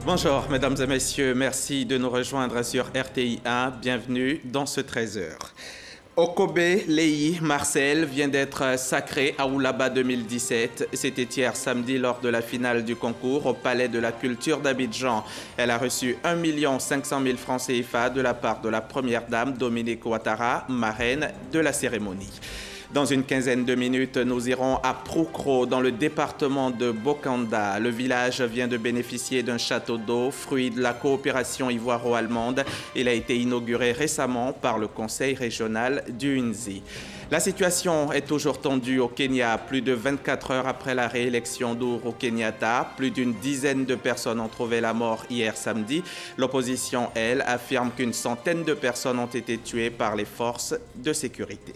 Bonjour mesdames et messieurs, merci de nous rejoindre sur RTI1, bienvenue dans ce 13h. Okobe Leyi Marcel vient d'être sacrée à Oulaba 2017. C'était hier samedi lors de la finale du concours au Palais de la Culture d'Abidjan. Elle a reçu 1 500 000 francs CFA de la part de la première dame Dominique Ouattara, marraine de la cérémonie. Dans une quinzaine de minutes, nous irons à Proukro, dans le département de Bokanda. Le village vient de bénéficier d'un château d'eau, fruit de la coopération ivoiro-allemande. Il a été inauguré récemment par le conseil régional du Hunzi. La situation est toujours tendue au Kenya. Plus de 24 heures après la réélection d'Ouro Kenyatta, plus d'une dizaine de personnes ont trouvé la mort hier samedi. L'opposition, elle, affirme qu'une centaine de personnes ont été tuées par les forces de sécurité.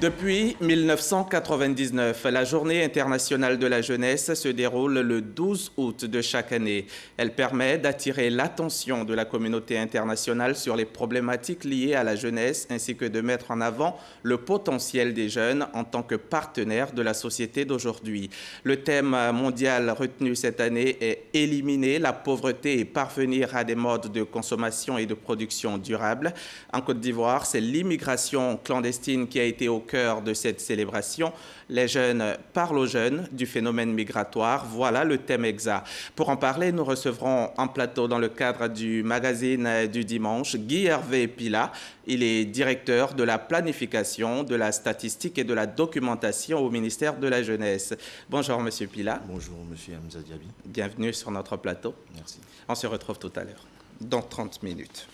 Depuis 1999, la Journée internationale de la jeunesse se déroule le 12 août de chaque année. Elle permet d'attirer l'attention de la communauté internationale sur les problématiques liées à la jeunesse ainsi que de mettre en avant le potentiel des jeunes en tant que partenaires de la société d'aujourd'hui. Le thème mondial retenu cette année est « Éliminer la pauvreté et parvenir à des modes de consommation et de production durables ». En Côte d'Ivoire, c'est l'immigration clandestine qui a été au cœur de cette célébration. Les jeunes parlent aux jeunes du phénomène migratoire. Voilà le thème exact. Pour en parler, nous recevrons en plateau dans le cadre du magazine du dimanche Guy Hervé Pila. Il est directeur de la planification, de la statistique et de la documentation au ministère de la Jeunesse. Bonjour Monsieur Pila. Bonjour Monsieur Hamza Diaby. Bienvenue sur notre plateau. Merci. On se retrouve tout à l'heure, dans 30 minutes.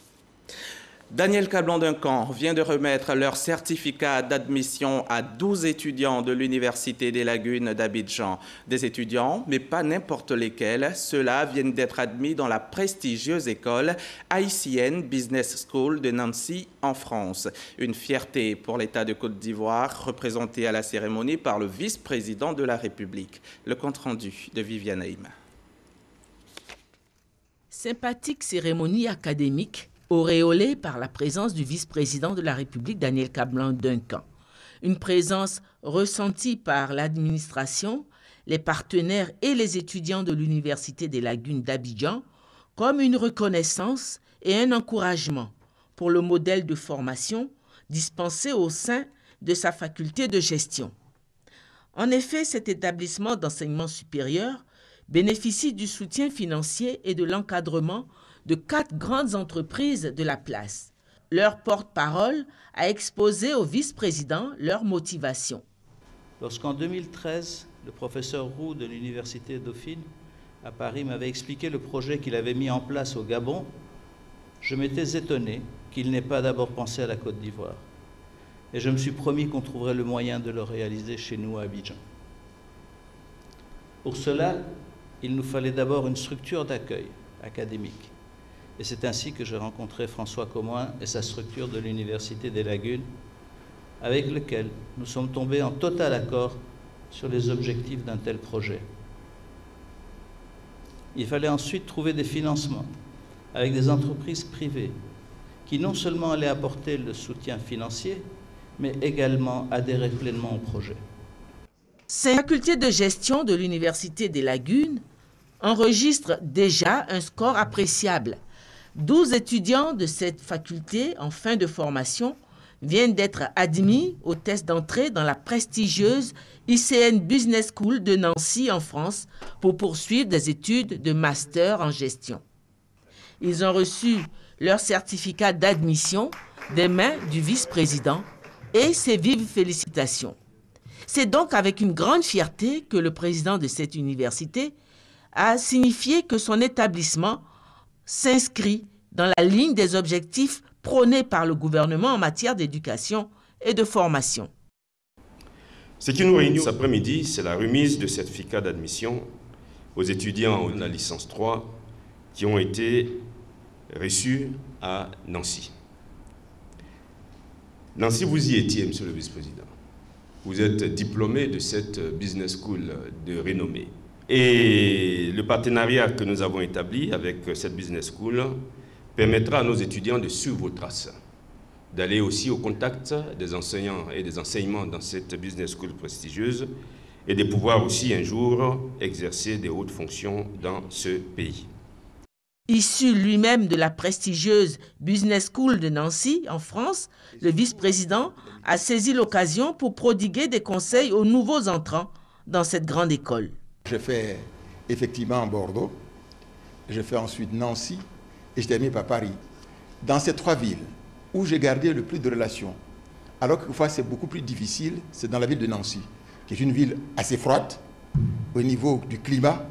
Daniel Cablon-Duncan vient de remettre leur certificat d'admission à 12 étudiants de l'Université des Lagunes d'Abidjan. Des étudiants, mais pas n'importe lesquels. Ceux-là viennent d'être admis dans la prestigieuse école ICN Business School de Nancy, en France. Une fierté pour l'État de Côte d'Ivoire, représenté à la cérémonie par le vice-président de la République. Le compte-rendu de Viviane Haïm. Sympathique cérémonie académique auréolée par la présence du vice-président de la République, Daniel Cablon-Duncan. Une présence ressentie par l'administration, les partenaires et les étudiants de l'Université des Lagunes d'Abidjan comme une reconnaissance et un encouragement pour le modèle de formation dispensé au sein de sa faculté de gestion. En effet, cet établissement d'enseignement supérieur bénéficie du soutien financier et de l'encadrement de 4 grandes entreprises de la place. Leur porte-parole a exposé au vice-président leur motivation. Lorsqu'en 2013, le professeur Roux de l'Université Dauphine à Paris m'avait expliqué le projet qu'il avait mis en place au Gabon, je m'étais étonné qu'il n'ait pas d'abord pensé à la Côte d'Ivoire. Et je me suis promis qu'on trouverait le moyen de le réaliser chez nous à Abidjan. Pour cela, il nous fallait d'abord une structure d'accueil académique. Et c'est ainsi que j'ai rencontré François Comoin et sa structure de l'Université des Lagunes, avec lequel nous sommes tombés en total accord sur les objectifs d'un tel projet. Il fallait ensuite trouver des financements avec des entreprises privées qui non seulement allaient apporter le soutien financier, mais également adhérer pleinement au projet. Cette faculté de gestion de l'Université des Lagunes enregistre déjà un score appréciable. 12 étudiants de cette faculté en fin de formation viennent d'être admis au test d'entrée dans la prestigieuse ICN Business School de Nancy en France pour poursuivre des études de master en gestion. Ils ont reçu leur certificat d'admission des mains du vice-président et ses vives félicitations. C'est donc avec une grande fierté que le président de cette université a signifié que son établissement s'inscrit dans la ligne des objectifs prônés par le gouvernement en matière d'éducation et de formation. Ce qui nous réunit cet après-midi, c'est la remise de certificats d'admission aux étudiants de la licence 3 qui ont été reçus à Nancy. Nancy, vous y étiez, monsieur le vice-président. Vous êtes diplômé de cette business school de renommée. Et le partenariat que nous avons établi avec cette business school permettra à nos étudiants de suivre vos traces, d'aller aussi au contact des enseignants et des enseignements dans cette business school prestigieuse et de pouvoir aussi un jour exercer des hautes fonctions dans ce pays. Issu lui-même de la prestigieuse Business School de Nancy, en France, le vice-président a saisi l'occasion pour prodiguer des conseils aux nouveaux entrants dans cette grande école. Je fais effectivement Bordeaux, je fais ensuite Nancy et je termine par Paris. Dans ces trois villes où j'ai gardé le plus de relations, alors que parfois c'est beaucoup plus difficile, c'est dans la ville de Nancy, qui est une ville assez froide au niveau du climat.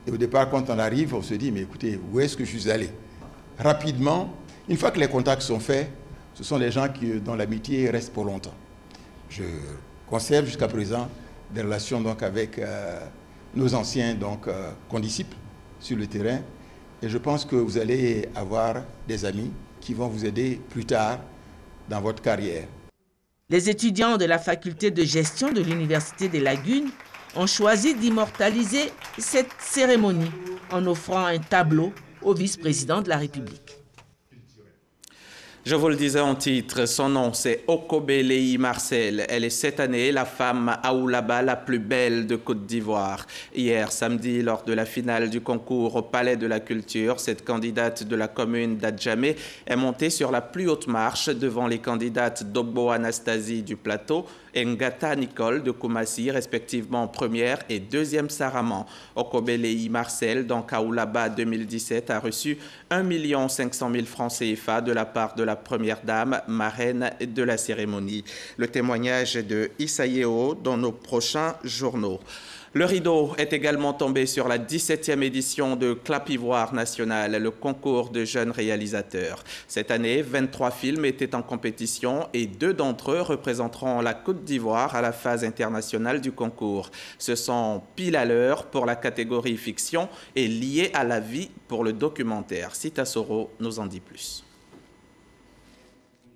Et au départ, quand on arrive, on se dit, mais écoutez, où est-ce que je suis allé? Rapidement, une fois que les contacts sont faits, ce sont des gens dont l'amitié reste pour longtemps. Je conserve jusqu'à présent des relations donc, avec nos anciens condisciples sur le terrain. Et je pense que vous allez avoir des amis qui vont vous aider plus tard dans votre carrière. Les étudiants de la faculté de gestion de l'Université des Lagunes ont choisi d'immortaliser cette cérémonie en offrant un tableau au vice-président de la République. Je vous le disais en titre, son nom c'est Okobe Leyi Marcel. Elle est cette année la femme Aoulaba la plus belle de Côte d'Ivoire. Hier, samedi, lors de la finale du concours au Palais de la Culture, cette candidate de la commune d'Adjamé est montée sur la plus haute marche devant les candidates Dogbo Anastasie du Plateau et Ngata Nicole de Koumassi, respectivement première et deuxième Saraman. Okobe Leyi Marcel, dans Aoulaba 2017, a reçu 1 500 000 francs CFA de la part de la première dame, marraine de la cérémonie. Le témoignage de Issa Yeo dans nos prochains journaux. Le rideau est également tombé sur la 17e édition de Clap Ivoire National, le concours de jeunes réalisateurs. Cette année, 23 films étaient en compétition et 2 d'entre eux représenteront la Côte d'Ivoire à la phase internationale du concours. Ce sont Pile à l'heure pour la catégorie fiction et Lié à la vie pour le documentaire. Sita Soro nous en dit plus.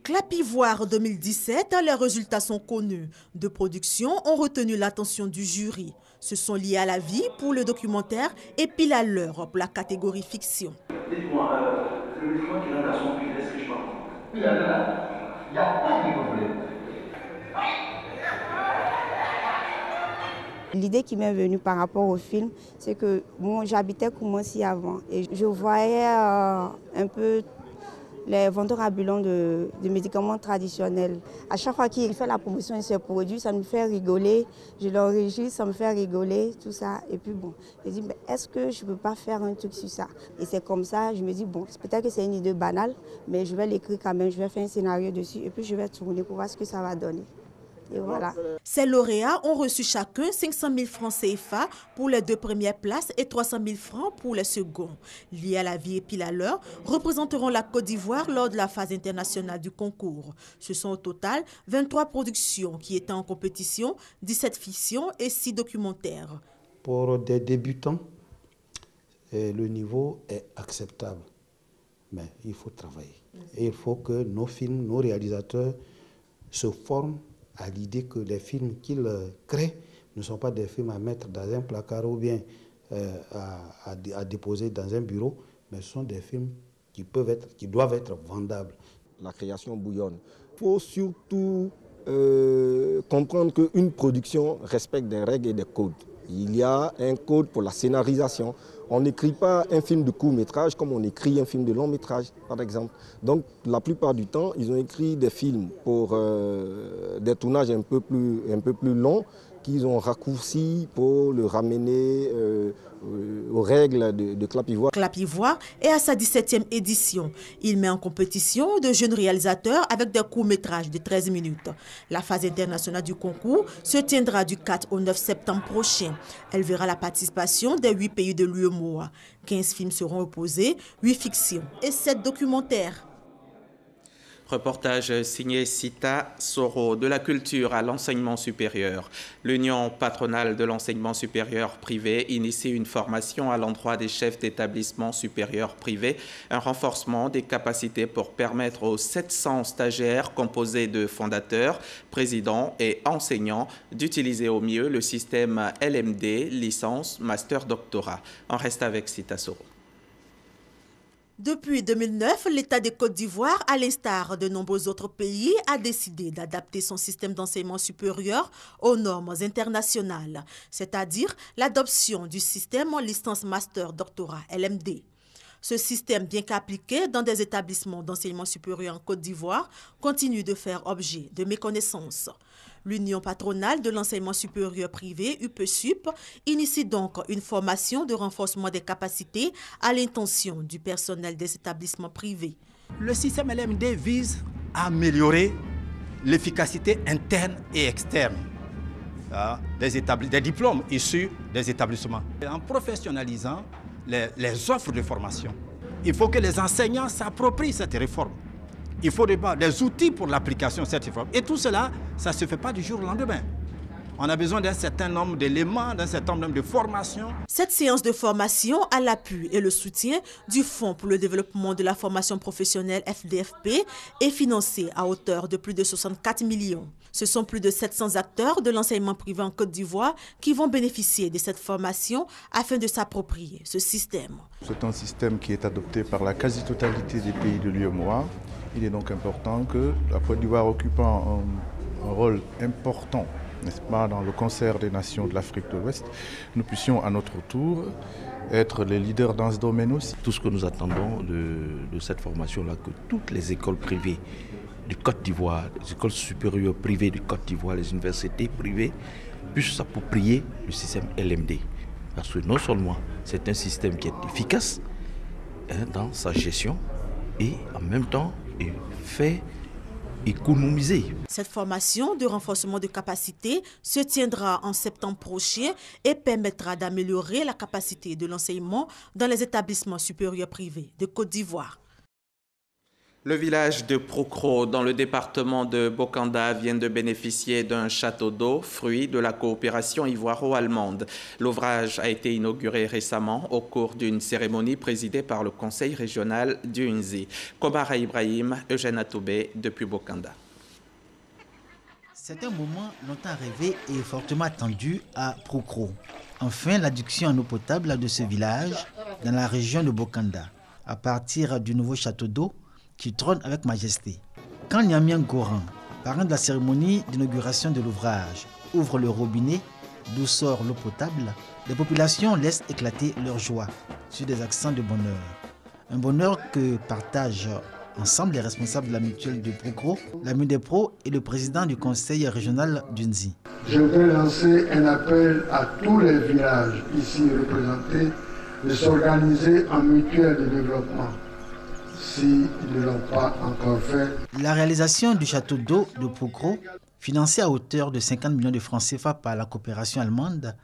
Clap Ivoire 2017, les résultats sont connus. 2 productions ont retenu l'attention du jury. Ce sont Liés à la vie pour le documentaire et Pile à l'heure pour la catégorie fiction. Dites-moi, le médicament qui rentre à son pile, est-ce que je peux entendre? Il y a pas de problème. L'idée qui m'est venue par rapport au film, c'est que j'habitais Koumassi avant et je voyais un peu les vendeurs ambulants de médicaments traditionnels. À chaque fois qu'il fait la promotion de ces produits, ça me fait rigoler. Je l'enregistre, ça me fait rigoler, tout ça. Et puis bon, je me dis, est-ce que je ne peux pas faire un truc sur ça? Et c'est comme ça, je me dis, bon, peut-être que c'est une idée banale, mais je vais l'écrire quand même, je vais faire un scénario dessus et puis je vais tourner pour voir ce que ça va donner. Et voilà. Ces lauréats ont reçu chacun 500 000 francs CFA pour les 2 premières places et 300 000 francs pour les seconds. Liés à la vie et Pile à l'heure représenteront la Côte d'Ivoire lors de la phase internationale du concours. Ce sont au total 23 productions qui étaient en compétition, 17 fictions et 6 documentaires. Pour des débutants, le niveau est acceptable, mais il faut travailler. Et il faut que nos films, nos réalisateurs se forment à l'idée que les films qu'ils créent ne sont pas des films à mettre dans un placard ou bien à déposer dans un bureau, mais ce sont des films qui doivent être vendables. La création bouillonne. Il faut surtout comprendre qu'une production respecte des règles et des codes. Il y a un code pour la scénarisation. On n'écrit pas un film de court-métrage comme on écrit un film de long-métrage, par exemple. Donc, la plupart du temps, ils ont écrit des films pour des tournages un peu plus longs qu'ils ont raccourcis pour le ramener aux règles de Clap Ivoire. Clap Ivoire est à sa 17e édition. Il met en compétition de jeunes réalisateurs avec des courts-métrages de 13 minutes. La phase internationale du concours se tiendra du 4 au 9 septembre prochain. Elle verra la participation des 8 pays de l'UEMOA. 15 films seront opposés, 8 fictions et 7 documentaires. Reportage signé Sita Soro. De la culture à l'enseignement supérieur. L'Union patronale de l'enseignement supérieur privé initie une formation à l'endroit des chefs d'établissement supérieur privé, un renforcement des capacités pour permettre aux 700 stagiaires composés de fondateurs, présidents et enseignants d'utiliser au mieux le système LMD, licence, master, doctorat. On reste avec Sita Soro. Depuis 2009, l'État de Côte d'Ivoire, à l'instar de nombreux autres pays, a décidé d'adapter son système d'enseignement supérieur aux normes internationales, c'est-à-dire l'adoption du système en licence master-doctorat LMD. Ce système, bien qu'appliqué dans des établissements d'enseignement supérieur en Côte d'Ivoire, continue de faire objet de méconnaissance. L'Union patronale de l'enseignement supérieur privé, UPSUP, initie donc une formation de renforcement des capacités à l'intention du personnel des établissements privés. Le système LMD vise à améliorer l'efficacité interne et externe des diplômes issus des établissements. En professionnalisant les offres de formation, il faut que les enseignants s'approprient cette réforme. Il faut des outils pour l'application de cette réforme. Et tout cela, ça ne se fait pas du jour au lendemain. On a besoin d'un certain nombre d'éléments, d'un certain nombre de formations. Cette séance de formation a l'appui et le soutien du Fonds pour le développement de la formation professionnelle FDFP est financée à hauteur de plus de 64 millions. Ce sont plus de 700 acteurs de l'enseignement privé en Côte d'Ivoire qui vont bénéficier de cette formation afin de s'approprier ce système. C'est un système qui est adopté par la quasi-totalité des pays de l'UEMOA. Il est donc important que la Côte d'Ivoire, occupant un rôle important, n'est-ce pas, dans le concert des nations de l'Afrique de l'Ouest, nous puissions à notre tour être les leaders dans ce domaine aussi. Tout ce que nous attendons de cette formation-là, que toutes les écoles privées de Côte d'Ivoire, les écoles supérieures privées de Côte d'Ivoire, les universités privées, puissent s'approprier le système LMD. Parce que non seulement c'est un système qui est efficace dans sa gestion et en même temps il fait économiser. Cette formation de renforcement de capacité se tiendra en septembre prochain et permettra d'améliorer la capacité de l'enseignement dans les établissements supérieurs privés de Côte d'Ivoire. Le village de Procro, dans le département de Bokanda, vient de bénéficier d'un château d'eau, fruit de la coopération ivoiro-allemande. L'ouvrage a été inauguré récemment au cours d'une cérémonie présidée par le conseil régional du Nzi. Kobara Ibrahim, Eugène Atoubé, depuis Bokanda. C'est un moment longtemps rêvé et fortement attendu à Procro. Enfin, l'adduction en eau potable de ce village dans la région de Bokanda, à partir du nouveau château d'eau qui trône avec majesté. Quand Niamien Goran, parrain de la cérémonie d'inauguration de l'ouvrage, ouvre le robinet d'où sort l'eau potable, les populations laissent éclater leur joie sur des accents de bonheur. Un bonheur que partagent ensemble les responsables de la mutuelle de Procro, la MUDEPRO et le président du conseil régional du Nzi. Je veux lancer un appel à tous les villages ici représentés de s'organiser en mutuelle de développement. S'ils ne l'ont pas encore fait. La réalisation du château d'eau de Procro, financé à hauteur de 50 millions de francs CFA par la coopération allemande,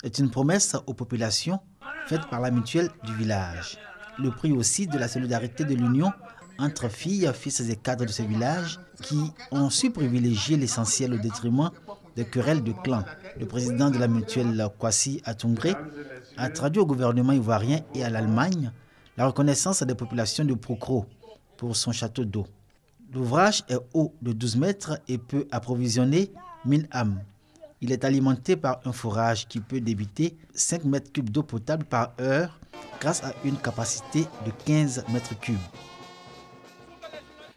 est une promesse aux populations faite par la mutuelle du village. Le prix aussi de la solidarité de l'union entre filles, fils et cadres de ce village qui ont su privilégier l'essentiel au détriment des querelles de clans. Le président de la mutuelle Kwasi Atungré a traduit au gouvernement ivoirien et à l'Allemagne la reconnaissance des populations de Procro pour son château d'eau. L'ouvrage est haut de 12 mètres et peut approvisionner 1000 âmes. Il est alimenté par un forage qui peut débiter 5 mètres cubes d'eau potable par heure grâce à une capacité de 15 mètres cubes.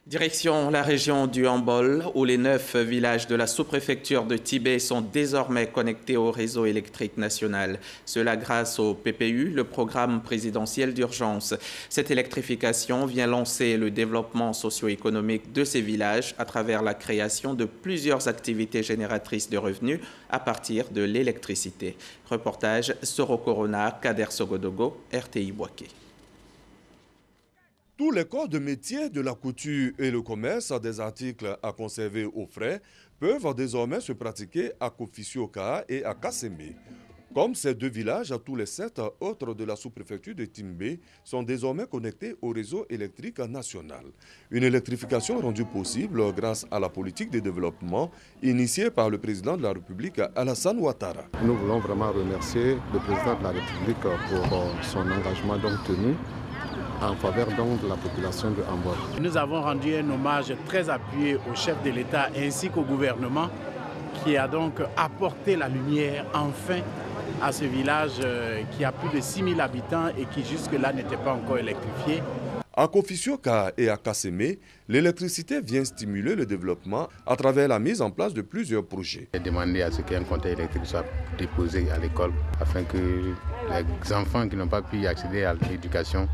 Direction la région du Hambol, où les 9 villages de la sous-préfecture de Tibet sont désormais connectés au réseau électrique national. Cela grâce au PPU, le programme présidentiel d'urgence. Cette électrification vient lancer le développement socio-économique de ces villages à travers la création de plusieurs activités génératrices de revenus à partir de l'électricité. Reportage Soro Corona, Kader Sogodogo, RTI Boaké. Tous les corps de métier de la couture et le commerce des articles à conserver au frais peuvent désormais se pratiquer à Kofisioka et à Kassemé. Comme ces 2 villages, tous les 7 autres de la sous-préfecture de Timbé sont désormais connectés au réseau électrique national. Une électrification rendue possible grâce à la politique de développement initiée par le président de la République, Alassane Ouattara. Nous voulons vraiment remercier le président de la République pour son engagement donc tenu en faveur donc de la population de Hambol. Nous avons rendu un hommage très appuyé au chef de l'État ainsi qu'au gouvernement qui a donc apporté la lumière enfin à ce village qui a plus de 6000 habitants et qui jusque-là n'était pas encore électrifié. À Kofisioka et à Kassémé, l'électricité vient stimuler le développement à travers la mise en place de plusieurs projets. J'ai demandé à ce qu'un compteur électrique soit déposé à l'école afin que les enfants qui n'ont pas pu accéder à l'éducation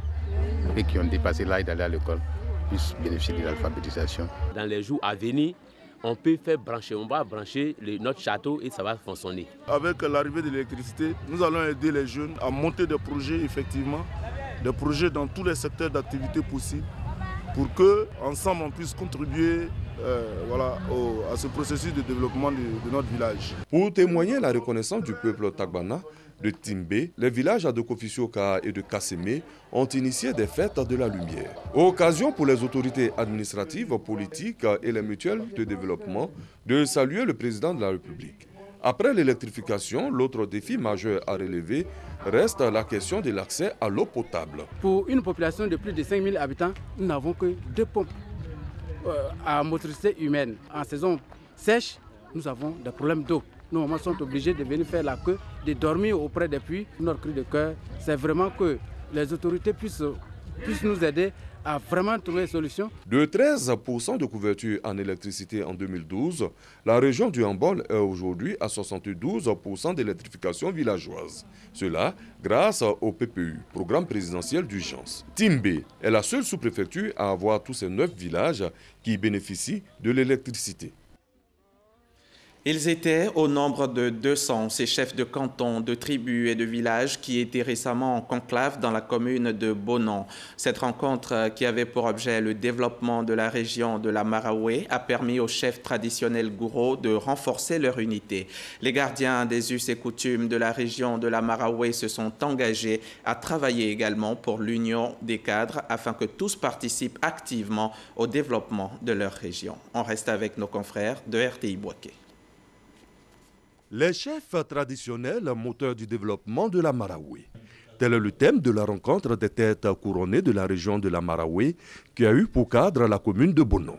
et qui ont dépassé l'âge d'aller à l'école puissent bénéficier de l'alphabétisation. Dans les jours à venir, on peut faire brancher, on va brancher notre château et ça va fonctionner. Avec l'arrivée de l'électricité, nous allons aider les jeunes à monter des projets effectivement, des projets dans tous les secteurs d'activité possibles pour qu'ensemble on puisse contribuer à ce processus de développement de notre village. Pour témoigner la reconnaissance du peuple Tagbana, de Timbé, les villages de Kofisioka et de Kassémé ont initié des fêtes de la lumière. Occasion pour les autorités administratives, politiques et les mutuelles de développement de saluer le président de la République. Après l'électrification, l'autre défi majeur à relever reste la question de l'accès à l'eau potable. Pour une population de plus de 5000 habitants, nous n'avons que 2 pompes à motricité humaine. En saison sèche, nous avons des problèmes d'eau. Nos mamans sont obligés de venir faire la queue, de dormir auprès des puits. Notre cri de cœur, c'est vraiment que les autorités puissent nous aider à vraiment trouver une solution. De 13% de couverture en électricité en 2012, la région du Hambol est aujourd'hui à 72% d'électrification villageoise. Cela grâce au PPU, Programme présidentiel d'urgence. Timbé est la seule sous-préfecture à avoir tous ces 9 villages qui bénéficient de l'électricité. Ils étaient au nombre de 200, ces chefs de canton, de tribus et de villages qui étaient récemment en conclave dans la commune de Bonon. Cette rencontre, qui avait pour objet le développement de la région de la Maraoué, a permis aux chefs traditionnels gourous de renforcer leur unité. Les gardiens des us et coutumes de la région de la Maraoué se sont engagés à travailler également pour l'union des cadres afin que tous participent activement au développement de leur région. On reste avec nos confrères de RTI Boaké. Les chefs traditionnels, moteurs du développement de la Maraoué. Tel est le thème de la rencontre des têtes couronnées de la région de la Maraoué qui a eu pour cadre la commune de Bonon.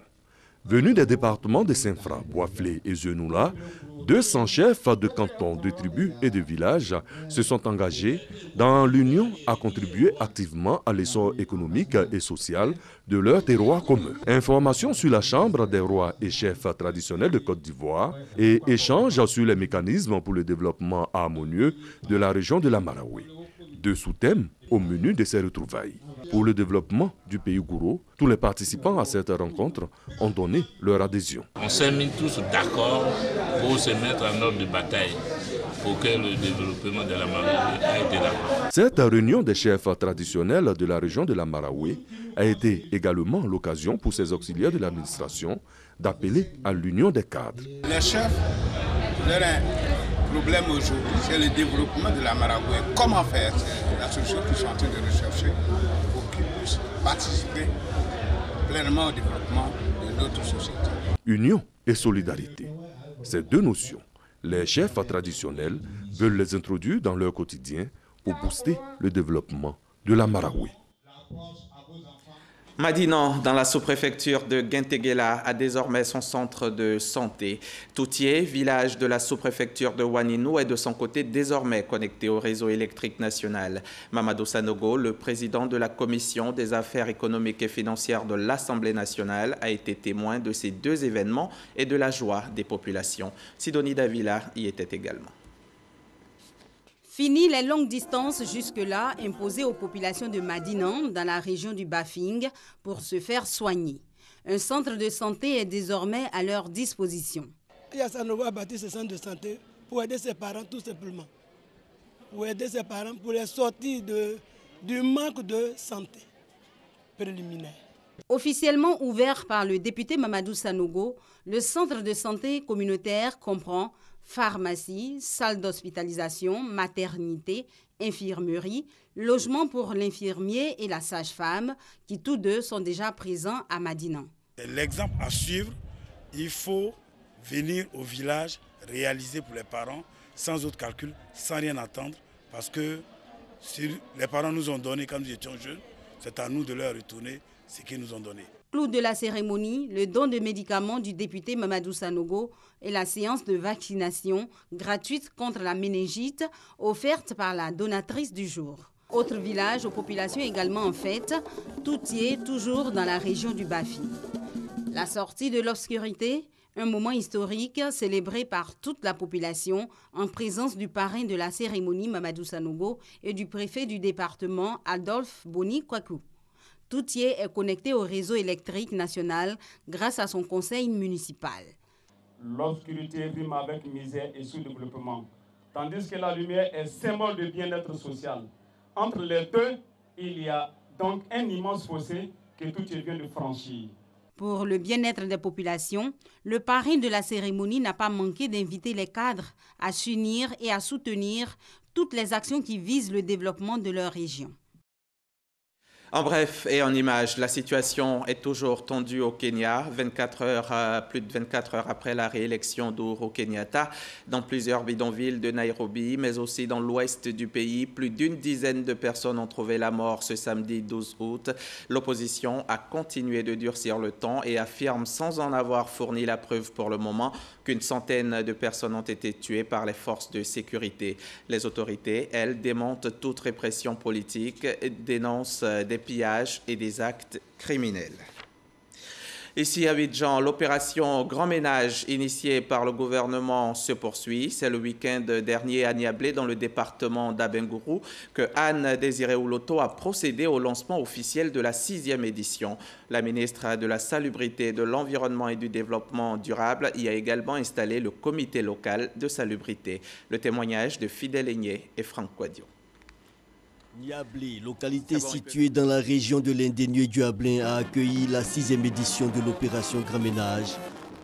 Venus des départements de Saint-Fra, Boisflé et Zenoula, 200 chefs de cantons, de tribus et de villages se sont engagés dans l'union à contribuer activement à l'essor économique et social de leur terroir commun. Information sur la Chambre des rois et chefs traditionnels de Côte d'Ivoire et échange sur les mécanismes pour le développement harmonieux de la région de la Maraoué. 2 sous-thèmes au menu de ces retrouvailles. Pour le développement du pays gourou, tous les participants à cette rencontre ont donné leur adhésion. On s'est mis tous d'accord pour se mettre en ordre de bataille pour que le développement de la Maraoué aille de l'avant. Cette réunion des chefs traditionnels de la région de la Maraoué a été également l'occasion pour ces auxiliaires de l'administration d'appeler à l'union des cadres. Les chefs, leur problème aujourd'hui, c'est le développement de la Maraoué. Comment faire? C'est la solution qu'ils sont en train de rechercher pour qu'ils puissent participer pleinement au développement de notre société. Union et solidarité. Ces 2 notions, les chefs traditionnels veulent les introduire dans leur quotidien pour booster le développement de la Maraoué. Madinan, dans la sous-préfecture de Guintéguéla, a désormais son centre de santé. Toutier, village de la sous-préfecture de Waninou, est de son côté désormais connecté au réseau électrique national. Mamadou Sanogo, le président de la Commission des affaires économiques et financières de l'Assemblée nationale, a été témoin de ces 2 événements et de la joie des populations. Sidonie Davila y était également. Fini les longues distances jusque-là imposées aux populations de Madinan dans la région du Bafing pour se faire soigner. Un centre de santé est désormais à leur disposition. Sanogo a bâti ce centre de santé pour aider ses parents tout simplement. Pour aider ses parents pour les sortir du manque de santé préliminaire. Officiellement ouvert par le député Mamadou Sanogo, le centre de santé communautaire comprend pharmacie, salle d'hospitalisation, maternité, infirmerie, logement pour l'infirmier et la sage-femme, qui tous 2 sont déjà présents à Madinan. L'exemple à suivre, il faut venir au village, réaliser pour les parents, sans autre calcul, sans rien attendre, parce que si les parents nous ont donné quand nous étions jeunes, c'est à nous de leur retourner ce qu'ils nous ont donné. Clou de la cérémonie, le don de médicaments du député Mamadou Sanogo et la séance de vaccination gratuite contre la méningite offerte par la donatrice du jour. Autre village aux populations également en fête, Toutié, toujours dans la région du Bafi. La sortie de l'obscurité, un moment historique célébré par toute la population en présence du parrain de la cérémonie Mamadou Sanogo et du préfet du département Adolphe Boni Kwaku. Toutié est connecté au réseau électrique national grâce à son conseil municipal. L'obscurité rime avec misère et sous-développement, tandis que la lumière est symbole de bien-être social. Entre les deux, il y a donc un immense fossé que Toutié vient de franchir. Pour le bien-être des populations, le parrain de la cérémonie n'a pas manqué d'inviter les cadres à s'unir et à soutenir toutes les actions qui visent le développement de leur région. En bref et en images, la situation est toujours tendue au Kenya, plus de 24 heures après la réélection d'Ouro Kenyatta. Dans plusieurs bidonvilles de Nairobi, mais aussi dans l'ouest du pays, plus d'une dizaine de personnes ont trouvé la mort ce samedi 12 août. L'opposition a continué de durcir le ton et affirme, sans en avoir fourni la preuve pour le moment, qu'une centaine de personnes ont été tuées par les forces de sécurité. Les autorités, elles, démentent toute répression politique, dénoncent des pillages et des actes criminels. Ici à Abidjan, l'opération Grand Ménage initiée par le gouvernement se poursuit. C'est le week-end dernier à Niablé, dans le département d'Abengourou, que Anne Désiré Ouloto a procédé au lancement officiel de la 6e édition. La ministre de la Salubrité, de l'Environnement et du Développement durable y a également installé le comité local de salubrité. Le témoignage de Fidèle Aigné et Franck Quadio. Niablé, localité située dans la région de l'Indénieux du Hablin, a accueilli la 6e édition de l'opération Grand Ménage.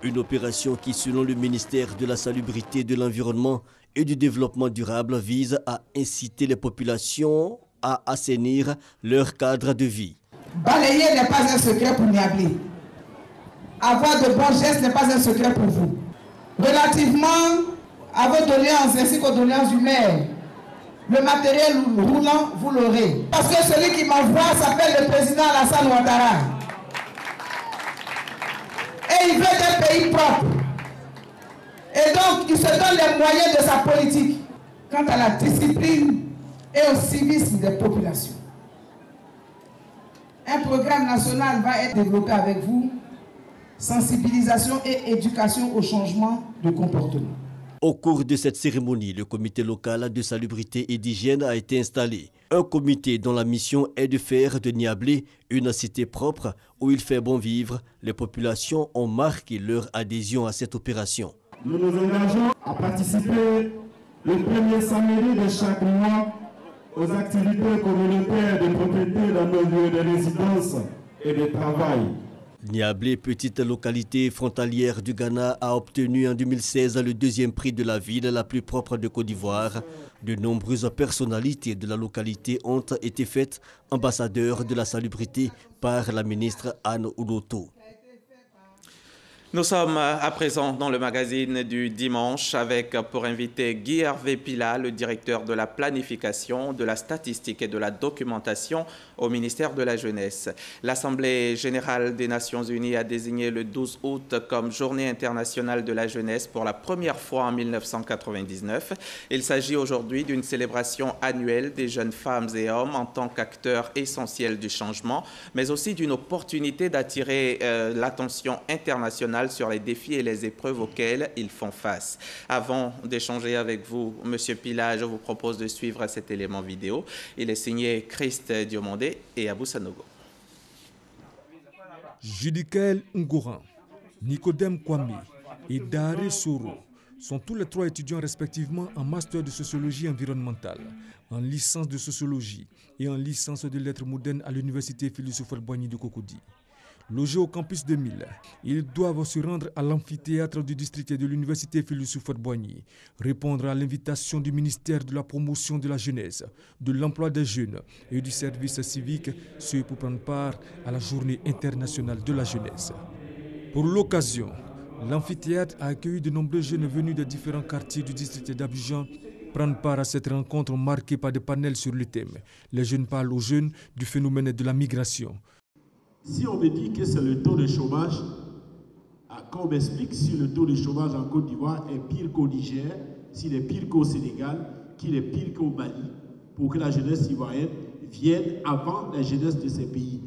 Une opération qui, selon le ministère de la Salubrité, de l'Environnement et du Développement durable, vise à inciter les populations à assainir leur cadre de vie. Balayer n'est pas un secret pour Niablé. Avoir de bons gestes n'est pas un secret pour vous. Relativement à vos doléances ainsi qu'aux doléances du maire, le matériel roulant, vous l'aurez. Parce que celui qui m'envoie s'appelle le président Alassane Ouattara. Et il veut un pays propre. Et donc, il se donne les moyens de sa politique quant à la discipline et au civisme des populations. Un programme national va être développé avec vous. Sensibilisation et éducation au changement de comportement. Au cours de cette cérémonie, le comité local de salubrité et d'hygiène a été installé. Un comité dont la mission est de faire de Niablé une cité propre où il fait bon vivre. Les populations ont marqué leur adhésion à cette opération. Nous nous engageons à participer le premier samedi de chaque mois aux activités communautaires de propriété dans nos lieux de résidence et de travail. Niablé, petite localité frontalière du Ghana, a obtenu en 2016 le 2e prix de la ville la plus propre de Côte d'Ivoire. De nombreuses personnalités de la localité ont été faites ambassadeurs de la salubrité par la ministre Anne Ouloto. Nous sommes à présent dans le magazine du dimanche avec pour invité Guy Hervé Pila, le directeur de la planification, de la statistique et de la documentation au ministère de la Jeunesse. L'Assemblée générale des Nations Unies a désigné le 12 août comme Journée internationale de la jeunesse pour la première fois en 1999. Il s'agit aujourd'hui d'une célébration annuelle des jeunes femmes et hommes en tant qu'acteurs essentiels du changement, mais aussi d'une opportunité d'attirer l'attention internationale sur les défis et les épreuves auxquelles ils font face. Avant d'échanger avec vous, Monsieur Pila, je vous propose de suivre cet élément vidéo. Il est signé Christ Diomandé et Abou Sanogo. Judikel Ngoran, Nicodème Kwame et Daré Soro sont tous les 3 étudiants respectivement en master de sociologie environnementale, en licence de sociologie et en licence de lettres modernes à l'université Félix Houphouët-Boigny de Cocody. Logés au campus 2000, ils doivent se rendre à l'amphithéâtre du district de l'université Félix Houphouët-Boigny, répondre à l'invitation du ministère de la promotion de la jeunesse, de l'emploi des jeunes et du service civique, ce pour prendre part à la journée internationale de la jeunesse. Pour l'occasion, l'amphithéâtre a accueilli de nombreux jeunes venus de différents quartiers du district d'Abidjan prendre part à cette rencontre marquée par des panels sur le thème. Les jeunes parlent aux jeunes du phénomène de la migration. Si on me dit que c'est le taux de chômage, quand on m'explique si le taux de chômage en Côte d'Ivoire est pire qu'au Niger, s'il est pire qu'au Sénégal, qu'il est pire qu'au Mali, pour que la jeunesse ivoirienne vienne avant la jeunesse de ces pays.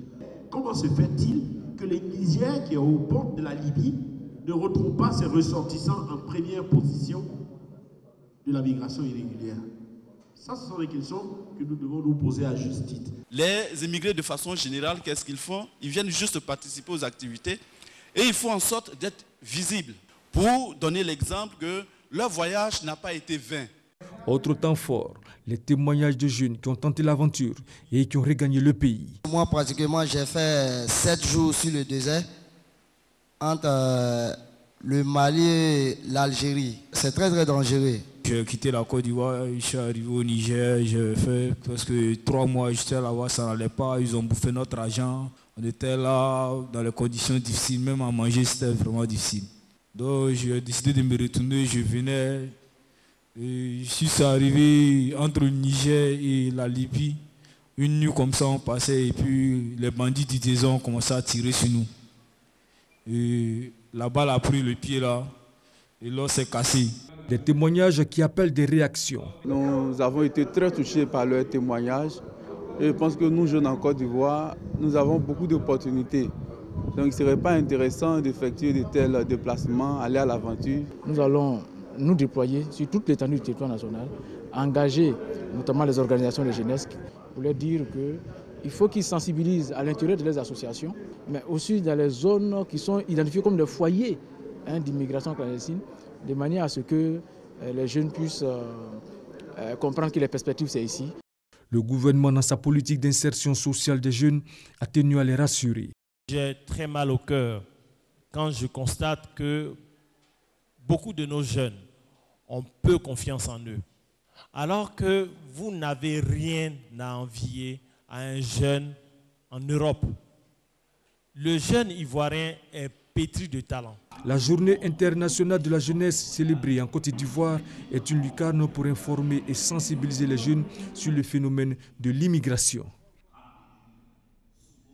Comment se fait-il que les Nigériens qui sont aux portes de la Libye ne retrouvent pas ces ressortissants en première position de la migration irrégulière? Ça, ce sont des questions que nous devons nous poser à juste titre. Les immigrés, de façon générale, qu'est-ce qu'ils font? Ils viennent juste participer aux activités et ils font en sorte d'être visibles pour donner l'exemple que leur voyage n'a pas été vain. Autre temps fort, les témoignages de jeunes qui ont tenté l'aventure et qui ont regagné le pays. Moi, pratiquement, j'ai fait 7 jours sur le désert entre le Mali et l'Algérie. C'est très, très dangereux. J'ai quitté la Côte d'Ivoire, je suis arrivé au Niger, j'ai fait presque 3 mois, j'étais là-bas, ça n'allait pas, ils ont bouffé notre argent. On était là dans les conditions difficiles, même à manger c'était vraiment difficile. Donc j'ai décidé de me retourner, je venais, et je suis arrivé entre le Niger et la Libye. Une nuit comme ça on passait et puis les bandits du désert ont commencé à tirer sur nous. Et la balle a pris le pied là et l'os s'est cassé. Des témoignages qui appellent des réactions. Nous avons été très touchés par leurs témoignages. Et je pense que nous, jeunes en Côte d'Ivoire, nous avons beaucoup d'opportunités. Donc il ne serait pas intéressant d'effectuer de tels déplacements, aller à l'aventure. Nous allons nous déployer sur toute l'étendue du territoire national, engager notamment les organisations de jeunesse pour leur dire qu'il faut qu'ils sensibilisent à l'intérieur de les associations, mais aussi dans les zones qui sont identifiées comme des foyers d'immigration clandestine, de manière à ce que les jeunes puissent comprendre que les perspectives, c'est ici. Le gouvernement, dans sa politique d'insertion sociale des jeunes, a tenu à les rassurer. J'ai très mal au cœur quand je constate que beaucoup de nos jeunes ont peu confiance en eux. Alors que vous n'avez rien à envier à un jeune en Europe. Le jeune ivoirien est pétri de talent. La journée internationale de la jeunesse célébrée en Côte d'Ivoire est une lucarne pour informer et sensibiliser les jeunes sur le phénomène de l'immigration.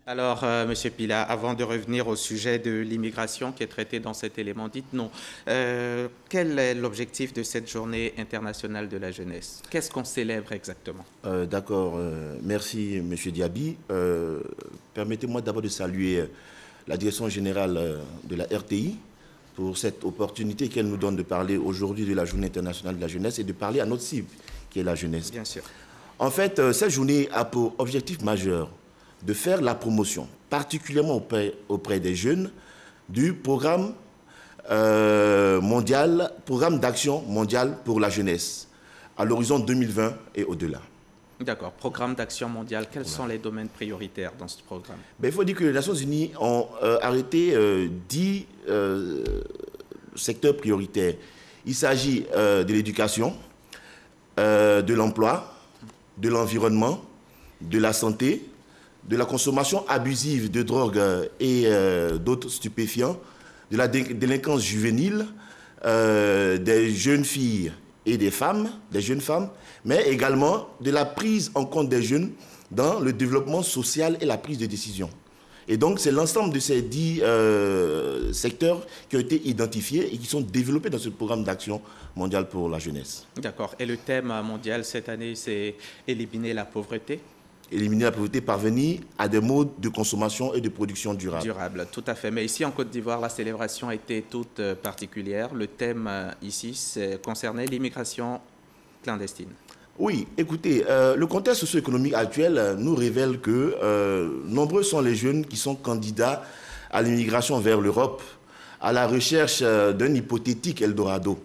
Alors, M. Pila, avant de revenir au sujet de l'immigration qui est traité dans cet élément, dites-nous, quel est l'objectif de cette journée internationale de la jeunesse? Qu'est-ce qu'on célèbre exactement? D'accord, merci M. Diaby. Permettez-moi d'abord de saluer la direction générale de la RTI pour cette opportunité qu'elle nous donne de parler aujourd'hui de la journée internationale de la jeunesse et de parler à notre cible, qui est la jeunesse. Bien sûr. En fait, cette journée a pour objectif majeur de faire la promotion, particulièrement auprès des jeunes, du programme d'action mondial pour la jeunesse, à l'horizon 2020 et au-delà. D'accord. Programme d'action mondial, quels sont les domaines prioritaires dans ce programme? Il faut dire que les Nations Unies ont arrêté 10 secteurs prioritaires. Il s'agit de l'éducation, de l'emploi, de l'environnement, de la santé, de la consommation abusive de drogues et d'autres stupéfiants, de la délinquance juvénile, des jeunes filles et des jeunes femmes, mais également de la prise en compte des jeunes dans le développement social et la prise de décision. Et donc, c'est l'ensemble de ces 10 secteurs qui ont été identifiés et qui sont développés dans ce programme d'action mondiale pour la jeunesse. D'accord. Et le thème mondial cette année, c'est éliminer la pauvreté? Éliminer la pauvreté, parvenir à des modes de consommation et de production durable. Durable, tout à fait. Mais ici, en Côte d'Ivoire, la célébration a été toute particulière. Le thème ici concernait l'immigration clandestine. Oui, écoutez, le contexte socio-économique actuel nous révèle que nombreux sont les jeunes qui sont candidats à l'immigration vers l'Europe, à la recherche d'un hypothétique Eldorado.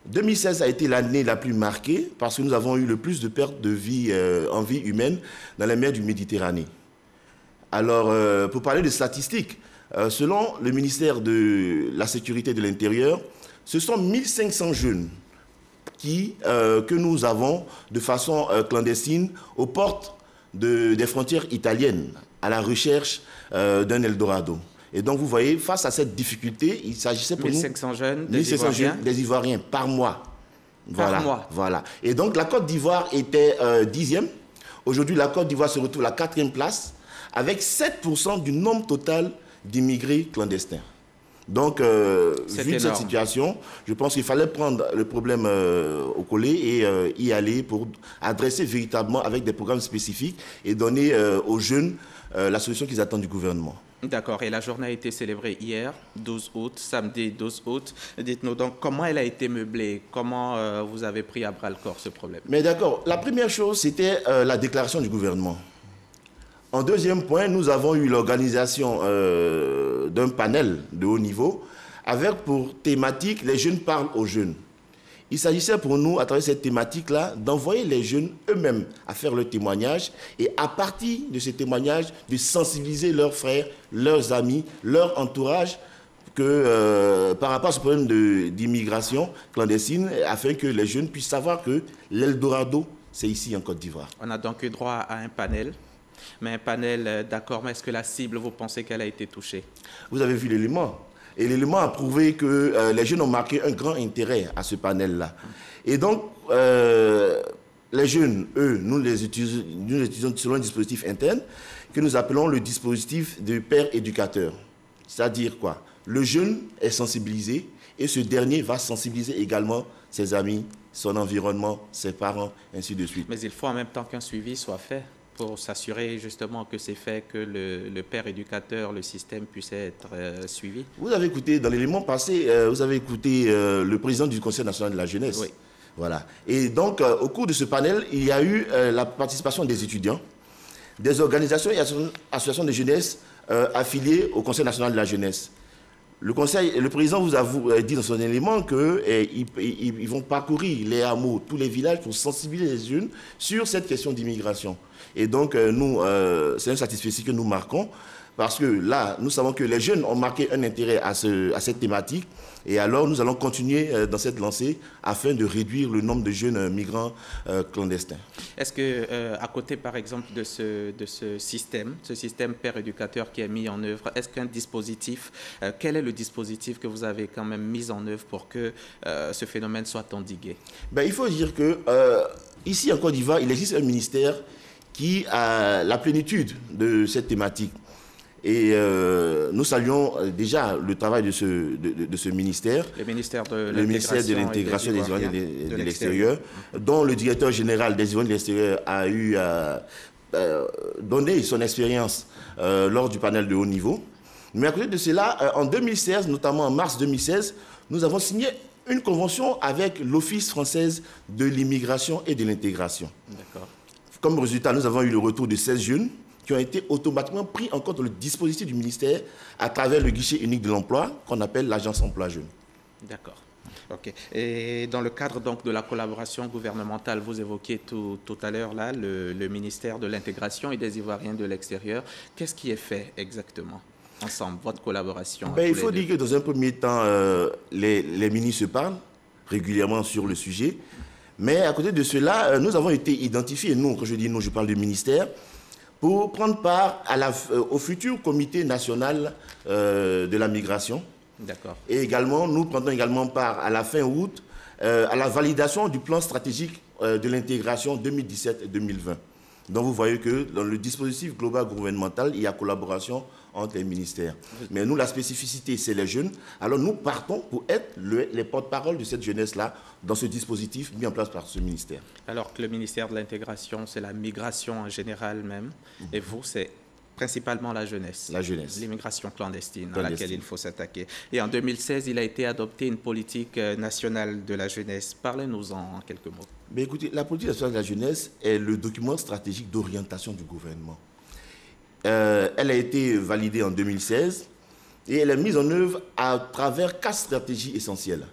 2016 a été l'année la plus marquée parce que nous avons eu le plus de pertes de vie en vie humaine dans les mers du Méditerranée. Alors, pour parler de statistiques, selon le ministère de la Sécurité de l'Intérieur, ce sont 1500 jeunes que nous avons de façon clandestine aux portes des frontières italiennes à la recherche d'un Eldorado. Et donc, vous voyez, face à cette difficulté, il s'agissait pour 1500 nous... jeunes, 1500 jeunes, des Ivoiriens, par mois. Voilà, par mois. Voilà. Et donc, la Côte d'Ivoire était 10e. Aujourd'hui, la Côte d'Ivoire se retrouve à la 4e place, avec 7% du nombre total d'immigrés clandestins. Donc, vu cette situation, je pense qu'il fallait prendre le problème au collet et y aller pour adresser véritablement avec des programmes spécifiques et donner aux jeunes la solution qu'ils attendent du gouvernement. D'accord. Et la journée a été célébrée hier, 12 août, samedi 12 août. Dites-nous donc comment elle a été meublée, comment vous avez pris à bras-le-corps ce problème. Mais d'accord. La première chose, c'était la déclaration du gouvernement. En deuxième point, nous avons eu l'organisation d'un panel de haut niveau avec pour thématique « Les jeunes parlent aux jeunes ». Il s'agissait pour nous, à travers cette thématique-là, d'envoyer les jeunes eux-mêmes à faire le témoignage et à partir de ces témoignages, de sensibiliser leurs frères, leurs amis, leur entourage par rapport à ce problème d'immigration clandestine, afin que les jeunes puissent savoir que l'Eldorado, c'est ici en Côte d'Ivoire. On a donc eu droit à un panel. Mais un panel, d'accord, mais est-ce que la cible, vous pensez qu'elle a été touchée? Vous avez vu l'élément. Et l'élément a prouvé que les jeunes ont marqué un grand intérêt à ce panel-là. Et donc, les jeunes, eux, nous les utilisons selon un dispositif interne que nous appelons le dispositif de père éducateur. C'est-à-dire quoi? Le jeune est sensibilisé et ce dernier va sensibiliser également ses amis, son environnement, ses parents, ainsi de suite. Mais il faut en même temps qu'un suivi soit fait pour s'assurer justement que c'est fait, que le père éducateur, le système puisse être suivi. Vous avez écouté, dans l'élément passé, vous avez écouté le président du Conseil national de la jeunesse. Oui. Voilà. Et donc, au cours de ce panel, il y a eu la participation des étudiants, des organisations et associations de jeunesse affiliées au Conseil national de la jeunesse. Le président vous a dit dans son élément qu'ils vont parcourir les hameaux, tous les villages pour sensibiliser les jeunes sur cette question d'immigration. Et donc, nous, c'est un satisfait que nous marquons parce que là, nous savons que les jeunes ont marqué un intérêt à cette thématique. Et alors, nous allons continuer dans cette lancée afin de réduire le nombre de jeunes migrants clandestins. Est-ce que, à côté, par exemple, de ce système père éducateur qui est mis en œuvre, est-ce qu'un dispositif, quel est le dispositif que vous avez quand même mis en œuvre pour que ce phénomène soit endigué? Il faut dire que ici en Côte d'Ivoire, il existe un ministère qui a la plénitude de cette thématique. Et nous saluons déjà le travail de ce ministère. Le ministère de l'Intégration des Ivoiriens de l'extérieur, dont le directeur général des Ivoiriens de l'extérieur a eu donné son expérience lors du panel de haut niveau. Mais à côté de cela, en 2016, notamment en mars 2016, nous avons signé une convention avec l'Office français de l'immigration et de l'intégration. D'accord. Comme résultat, nous avons eu le retour de 16 jeunes qui ont été automatiquement pris en compte dans le dispositif du ministère à travers le guichet unique de l'emploi qu'on appelle l'agence emploi jeune. D'accord. Ok. Et dans le cadre donc de la collaboration gouvernementale, vous évoquiez tout à l'heure là le ministère de l'intégration et des Ivoiriens de l'extérieur. Qu'est-ce qui est fait exactement ensemble, votre collaboration? Il faut dire que dans un premier temps, les ministres se parlent régulièrement sur le sujet. Mais à côté de cela, nous avons été identifiés, nous, quand je dis nous, je parle du ministère, pour prendre part au futur comité national de la migration. D'accord. Et également, nous prenons également part à la fin août à la validation du plan stratégique de l'intégration 2017-2020. Donc vous voyez que dans le dispositif global gouvernemental, il y a collaboration entre les ministères. Mais nous, la spécificité, c'est les jeunes. Alors nous partons pour être les porte-parole de cette jeunesse-là dans ce dispositif mis en place par ce ministère. Alors que le ministère de l'intégration, c'est la migration en général même. Et vous, c'est principalement la jeunesse. La jeunesse. L'immigration clandestine à laquelle il faut s'attaquer. Et en 2016, il a été adopté une politique nationale de la jeunesse. Parlez-nous-en en quelques mots. Mais écoutez, la politique nationale de la jeunesse est le document stratégique d'orientation du gouvernement. Elle a été validée en 2016 et elle est mise en œuvre à travers 4 stratégies essentielles.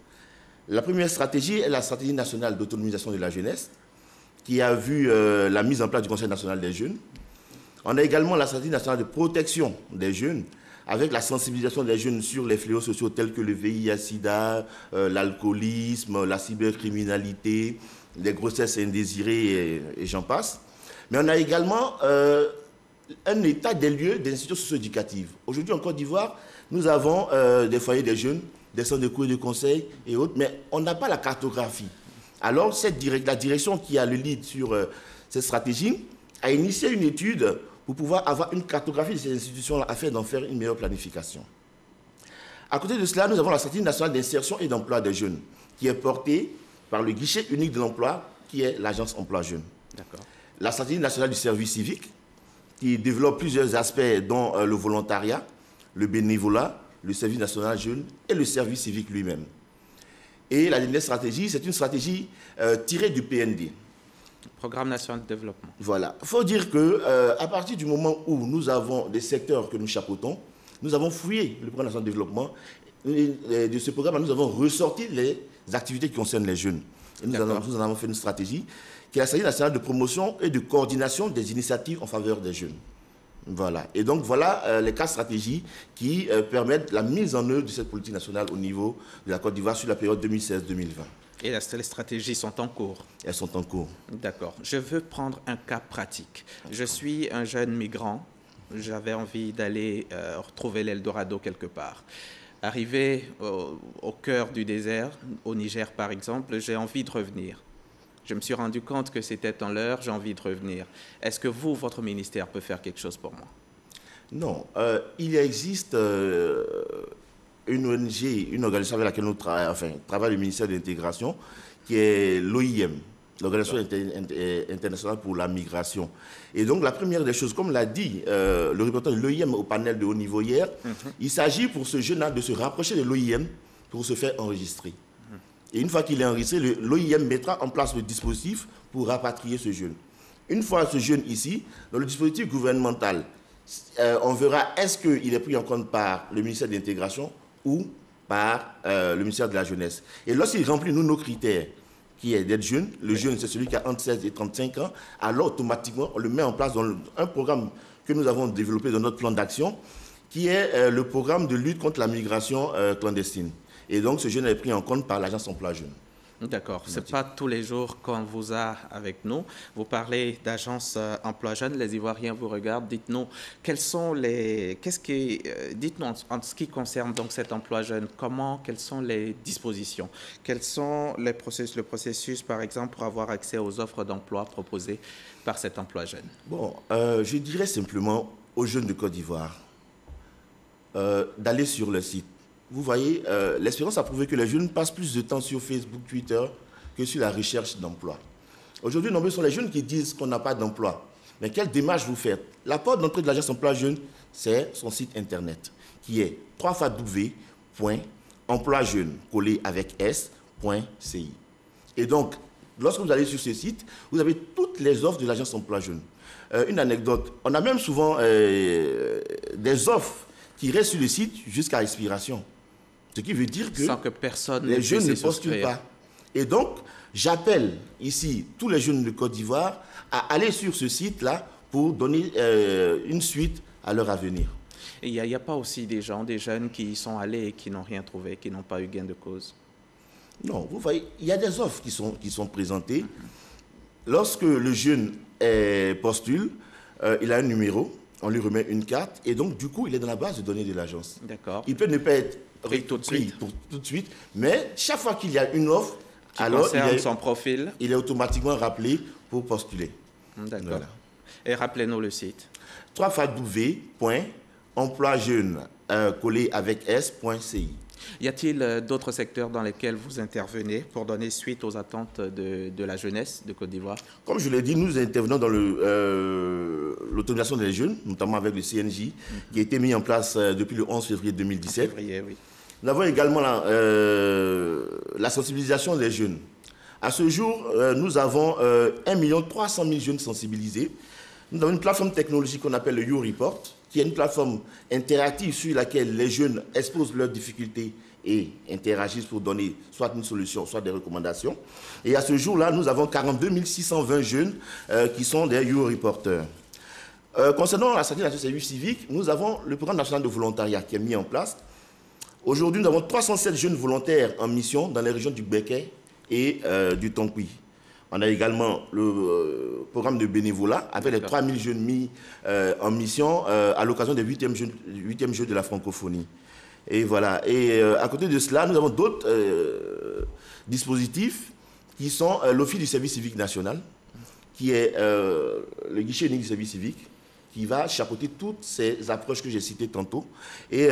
La première stratégie est la stratégie nationale d'autonomisation de la jeunesse qui a vu la mise en place du Conseil national des jeunes. On a également la stratégie nationale de protection des jeunes avec la sensibilisation des jeunes sur les fléaux sociaux tels que le VIH-Sida, l'alcoolisme, la cybercriminalité, les grossesses indésirées et j'en passe. Mais on a également un état des lieux des institutions socio-éducatives. Aujourd'hui en Côte d'Ivoire, nous avons des foyers des jeunes, des centres de cours et de conseil et autres, mais on n'a pas la cartographie. Alors la direction qui a le lead sur cette stratégie a initié une étude pour pouvoir avoir une cartographie de ces institutions-là afin d'en faire une meilleure planification. À côté de cela, nous avons la stratégie nationale d'insertion et d'emploi des jeunes, qui est portée par le guichet unique de l'emploi, qui est l'agence emploi jeune. La stratégie nationale du service civique, qui développe plusieurs aspects, dont le volontariat, le bénévolat, le service national jeune et le service civique lui-même. Et la dernière stratégie, c'est une stratégie tirée du PND. Programme national de développement. Voilà. Il faut dire qu'à partir du moment où nous avons des secteurs que nous chapeautons, nous avons fouillé le programme national de développement. Et de ce programme, nous avons ressorti les activités qui concernent les jeunes. Et nous en avons fait une stratégie qui est la stratégie nationale de promotion et de coordination des initiatives en faveur des jeunes. Voilà. Et donc, voilà les 4 stratégies qui permettent la mise en œuvre de cette politique nationale au niveau de la Côte d'Ivoire sur la période 2016-2020. Et les stratégies sont en cours. Elles sont en cours. D'accord. Je veux prendre un cas pratique. Je suis un jeune migrant. J'avais envie d'aller retrouver l'Eldorado quelque part. Arrivé au cœur du désert, au Niger par exemple, j'ai envie de revenir. Je me suis rendu compte que c'était en l'heure, j'ai envie de revenir. Est-ce que vous, votre ministère, peut faire quelque chose pour moi? Non. Il existe une ONG, une organisation avec laquelle nous travaille le ministère de l'Intégration, qui est l'OIM, l'Organisation internationale pour la migration. Et donc, la première des choses, comme l'a dit le représentant de l'OIM au panel de haut niveau hier, il s'agit pour ce jeune-là de se rapprocher de l'OIM pour se faire enregistrer. Et une fois qu'il est enregistré, l'OIM mettra en place le dispositif pour rapatrier ce jeune. Une fois ce jeune ici, dans le dispositif gouvernemental, on verra est-ce qu'il est pris en compte par le ministère de l'Intégration ou par le ministère de la Jeunesse. Et lorsqu'il remplit nos critères, qui est d'être jeune, le jeune c'est celui qui a entre 16 et 35 ans, alors automatiquement on le met en place dans un programme que nous avons développé dans notre plan d'action, qui est le programme de lutte contre la migration clandestine. Et donc ce jeune est pris en compte par l'agence emploi jeune. D'accord. Ce n'est pas tous les jours qu'on vous a avec nous. Vous parlez d'agence emploi jeune, les Ivoiriens vous regardent. Dites-nous, dites-nous en ce qui concerne donc cet emploi jeune, quelles sont les dispositions? Quels sont le processus, par exemple, pour avoir accès aux offres d'emploi proposées par cet emploi jeune? Bon, je dirais simplement aux jeunes de Côte d'Ivoire d'aller sur le site. Vous voyez, l'expérience a prouvé que les jeunes passent plus de temps sur Facebook, Twitter que sur la recherche d'emploi. Aujourd'hui, nombreux sont les jeunes qui disent qu'on n'a pas d'emploi. Mais quelle démarche vous faites? La porte d'entrée de l'agence emploi jeune, c'est son site internet, qui est www.emploijeune, collé avec s.ci. Et donc, lorsque vous allez sur ce site, vous avez toutes les offres de l'agence emploi jeune. Une anecdote, on a même souvent des offres qui restent sur le site jusqu'à expiration. Ce qui veut dire que, sans que personne les jeunes ne postulent pas. Et donc, j'appelle ici tous les jeunes de Côte d'Ivoire à aller sur ce site-là pour donner une suite à leur avenir. Et il n'y a pas aussi des jeunes qui y sont allés et qui n'ont rien trouvé, qui n'ont pas eu gain de cause? Non, vous voyez, il y a des offres qui sont présentées. Lorsque le jeune postule, il a un numéro, on lui remet une carte, et donc, du coup, il est dans la base de données de l'agence. D'accord. Il peut ne pas être pris tout de suite, mais chaque fois qu'il y a une offre, alors son profil, il est automatiquement rappelé pour postuler. D'accord. Voilà. Et rappelez-nous le site. www.emploijeune, collé avec s.ci. Y a-t-il d'autres secteurs dans lesquels vous intervenez pour donner suite aux attentes de la jeunesse de Côte d'Ivoire? Comme je l'ai dit, nous intervenons dans l'autonomisation des jeunes, notamment avec le CNJ, qui a été mis en place depuis le 11 février 2017. Oui. Nous avons également la sensibilisation des jeunes. À ce jour, nous avons 1 300 000 jeunes sensibilisés. Nous avons une plateforme technologique qu'on appelle le YouReport, qui est une plateforme interactive sur laquelle les jeunes exposent leurs difficultés et interagissent pour donner soit une solution, soit des recommandations. Et à ce jour-là, nous avons 42 620 jeunes qui sont des YouReporters. Concernant la stratégie nationale du service civique, nous avons le programme national de volontariat qui est mis en place. Aujourd'hui, nous avons 307 jeunes volontaires en mission dans les régions du Békay et du Tonkoui. On a également le programme de bénévolat avec les 3000 jeunes mis en mission à l'occasion des 8e Jeux de la francophonie. Et voilà. Et à côté de cela, nous avons d'autres dispositifs qui sont l'Office du service civique national, qui est le guichet unique du service civique, qui va chapeauter toutes ces approches que j'ai citées tantôt, et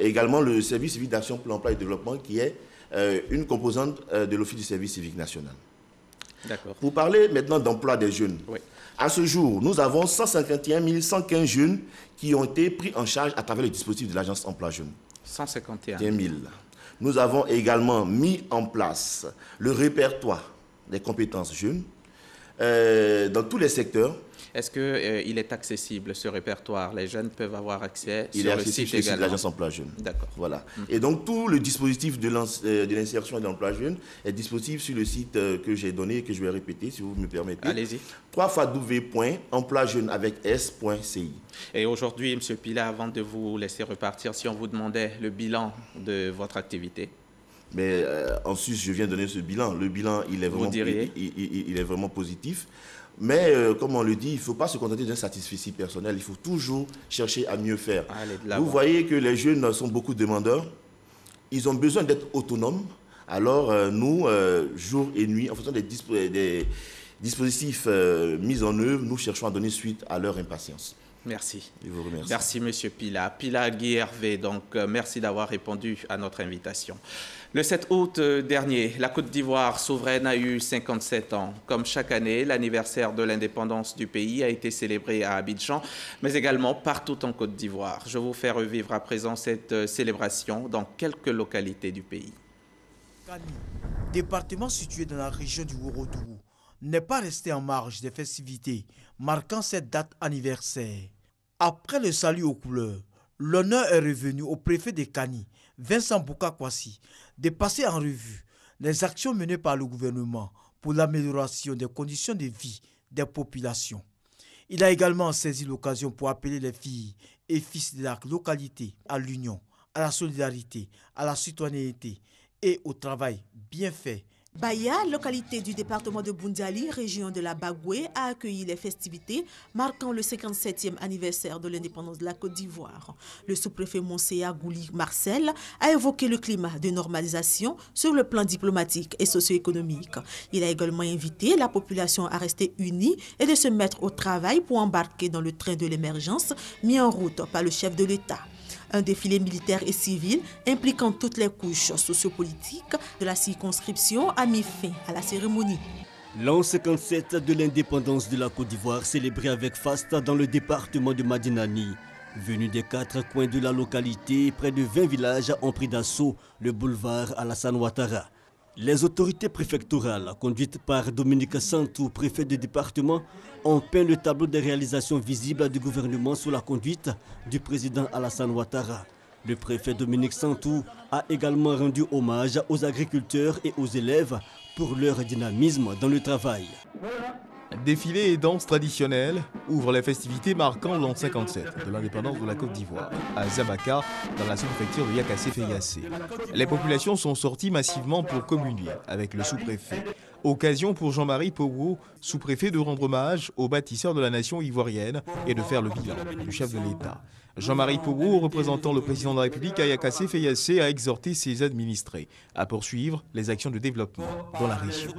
également le service civique d'action pour l'emploi et le développement, qui est une composante de l'Office du service civique national. D'accord. Pour parler maintenant d'emploi des jeunes, oui. À ce jour, nous avons 151 115 jeunes qui ont été pris en charge à travers le dispositif de l'Agence Emploi Jeunes. 151 000. Nous avons également mis en place le répertoire des compétences jeunes dans tous les secteurs. Est-ce qu'il est accessible, ce répertoire? Les jeunes peuvent avoir accès sur le site également. De l'Agence Emploi Jeunes. D'accord. Voilà. Et donc, tout le dispositif de l'insertion et de l'emploi jeune est disponible sur le site que j'ai donné et que je vais répéter, si vous me permettez. Allez-y. www.emploijeune.s.ci. Et aujourd'hui, M. Pila, avant de vous laisser repartir, si on vous demandait le bilan de votre activité? Mais en Suisse, je viens de donner ce bilan. Le bilan, il est vraiment positif. Mais comme on le dit, il ne faut pas se contenter d'un satisfecit personnel. Il faut toujours chercher à mieux faire. Vous voyez que les jeunes sont beaucoup demandeurs. Ils ont besoin d'être autonomes. Alors nous, jour et nuit, en fonction des dispositifs mis en œuvre, nous cherchons à donner suite à leur impatience. Merci. Je vous remercie. Merci, M. Pila. Pila Guy Hervé, donc merci d'avoir répondu à notre invitation. Le 7 août dernier, la Côte d'Ivoire souveraine a eu 57 ans. Comme chaque année, l'anniversaire de l'indépendance du pays a été célébré à Abidjan, mais également partout en Côte d'Ivoire. Je vous fais revivre à présent cette célébration dans quelques localités du pays. Kani, département situé dans la région du Ourodougou, n'est pas resté en marge des festivités marquant cette date anniversaire. Après le salut aux couleurs, l'honneur est revenu au préfet de Kani, Vincent Bouka-Kwasi, de passer en revue les actions menées par le gouvernement pour l'amélioration des conditions de vie des populations. Il a également saisi l'occasion pour appeler les filles et fils de la localité à l'union, à la solidarité, à la citoyenneté et au travail bien fait. Baya, localité du département de Boundiali, région de la Bagoué, a accueilli les festivités marquant le 57e anniversaire de l'indépendance de la Côte d'Ivoire. Le sous-préfet Monséa Gouli Marcel a évoqué le climat de normalisation sur le plan diplomatique et socio-économique. Il a également invité la population à rester unie et de se mettre au travail pour embarquer dans le train de l'émergence mis en route par le chef de l'État. Un défilé militaire et civil impliquant toutes les couches sociopolitiques de la circonscription a mis fin à la cérémonie. L'an 57 de l'indépendance de la Côte d'Ivoire célébré avec faste dans le département de Madinani. Venus des 4 coins de la localité, près de 20 villages ont pris d'assaut le boulevard Alassane Ouattara. Les autorités préfectorales, conduites par Dominique Santou, préfet du département, ont peint le tableau des réalisations visibles du gouvernement sous la conduite du président Alassane Ouattara. Le préfet Dominique Santou a également rendu hommage aux agriculteurs et aux élèves pour leur dynamisme dans le travail. Défilés et danses traditionnelles ouvrent les festivités marquant l'an 57 de l'indépendance de la Côte d'Ivoire, à Zabaka, dans la sous-préfecture de Yakassé-Feyassé. Les populations sont sorties massivement pour communier avec le sous-préfet. Occasion pour Jean-Marie Pogou, sous-préfet, de rendre hommage aux bâtisseurs de la nation ivoirienne et de faire le bilan du chef de l'État. Jean-Marie Pogou, représentant le président de la République à Yakassé-Feyassé, a exhorté ses administrés à poursuivre les actions de développement dans la région.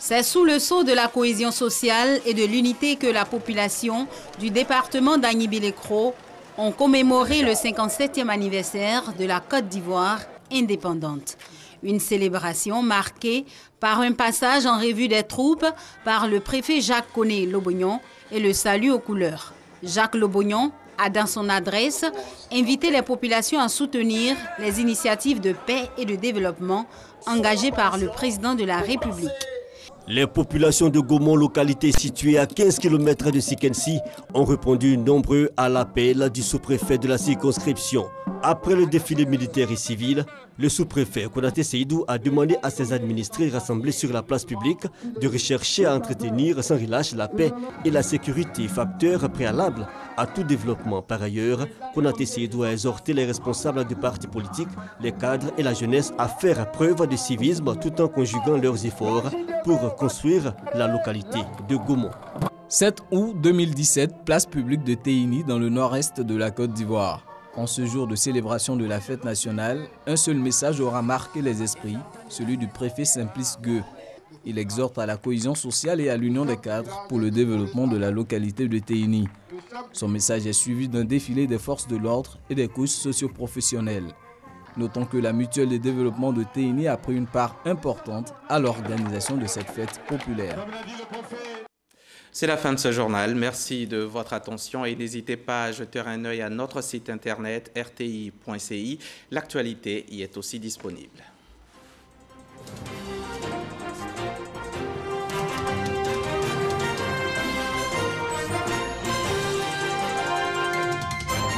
C'est sous le sceau de la cohésion sociale et de l'unité que la population du département d'Agny-Bilekro ont commémoré le 57e anniversaire de la Côte d'Ivoire indépendante. Une célébration marquée par un passage en revue des troupes par le préfet Jacques Koné Lobognon et le salut aux couleurs. Jacques Lobognon a dans son adresse invité les populations à soutenir les initiatives de paix et de développement engagées par le président de la République. Les populations de Gaumont, localité située à 15 km de Sikensi, ont répondu nombreux à l'appel du sous-préfet de la circonscription. Après le défilé militaire et civil, le sous-préfet Konaté Seydou a demandé à ses administrés rassemblés sur la place publique de rechercher à entretenir sans relâche la paix et la sécurité, facteurs préalables à tout développement. Par ailleurs, Konaté Seydou a exhorté les responsables des partis politiques, les cadres et la jeunesse à faire preuve de civisme tout en conjuguant leurs efforts pour construire la localité de Gaumont. 7 août 2017, place publique de Téini dans le nord-est de la Côte d'Ivoire. En ce jour de célébration de la fête nationale, un seul message aura marqué les esprits, celui du préfet Simplice Gueux. Il exhorte à la cohésion sociale et à l'union des cadres pour le développement de la localité de Téini. Son message est suivi d'un défilé des forces de l'ordre et des couches socio-professionnelles. Notons que la mutuelle de développement de Téini a pris une part importante à l'organisation de cette fête populaire. C'est la fin de ce journal. Merci de votre attention et n'hésitez pas à jeter un œil à notre site internet rti.ci. L'actualité y est aussi disponible.